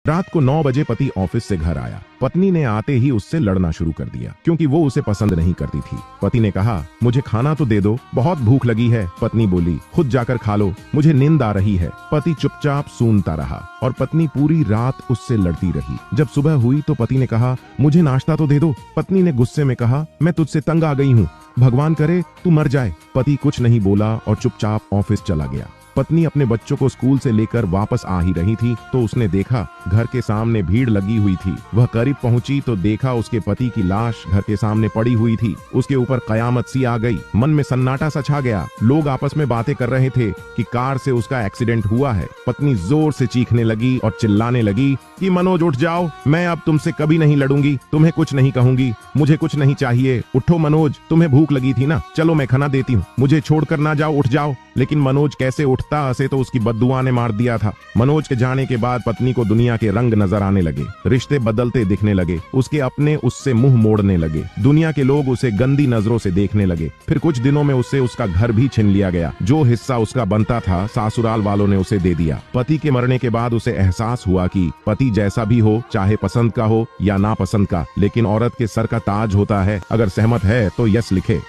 रात को 9 बजे पति ऑफिस से घर आया। पत्नी ने आते ही उससे लड़ना शुरू कर दिया क्योंकि वो उसे पसंद नहीं करती थी। पति ने कहा, मुझे खाना तो दे दो, बहुत भूख लगी है। पत्नी बोली, खुद जाकर खा लो, मुझे नींद आ रही है। पति चुपचाप सूनता रहा और पत्नी पूरी रात उससे लड़ती रही। जब सुबह हुई तो पति ने कहा, मुझे नाश्ता तो दे दो। पत्नी ने गुस्से में कहा, मैं तुझसे तंग आ गई हूँ, भगवान करे तू मर जाए। पति कुछ नहीं बोला और चुपचाप ऑफिस चला गया। पत्नी अपने बच्चों को स्कूल से लेकर वापस आ ही रही थी तो उसने देखा घर के सामने भीड़ लगी हुई थी। वह करीब पहुंची तो देखा उसके पति की लाश घर के सामने पड़ी हुई थी। उसके ऊपर कयामत सी आ गई। मन में सन्नाटा सा छा गया। लोग आपस में बातें कर रहे थे कि कार से उसका एक्सीडेंट हुआ है। पत्नी जोर से चीखने लगी और चिल्लाने लगी कि मनोज उठ जाओ, मैं अब तुमसे कभी नहीं लड़ूंगी, तुम्हें कुछ नहीं कहूंगी, मुझे कुछ नहीं चाहिए। उठो मनोज, तुम्हें भूख लगी थी ना, चलो मैं खाना देती हूँ, मुझे छोड़कर ना जाओ, उठ जाओ। लेकिन मनोज कैसे उठता, हंसे तो उसकी बद्दुआ ने मार दिया था। मनोज के जाने के बाद पत्नी को दुनिया के रंग नजर आने लगे। रिश्ते बदलते दिखने लगे। उसके अपने उससे मुंह मोड़ने लगे। दुनिया के लोग उसे गंदी नजरों से देखने लगे। फिर कुछ दिनों में उससे उसका घर भी छीन लिया गया। जो हिस्सा उसका बनता था सासुराल वालों ने उसे दे दिया। पति के मरने के बाद उसे एहसास हुआ कि पति जैसा भी हो, चाहे पसंद का हो या नापसंद का, लेकिन औरत के सर का ताज होता है। अगर सहमत है तो यस लिखे।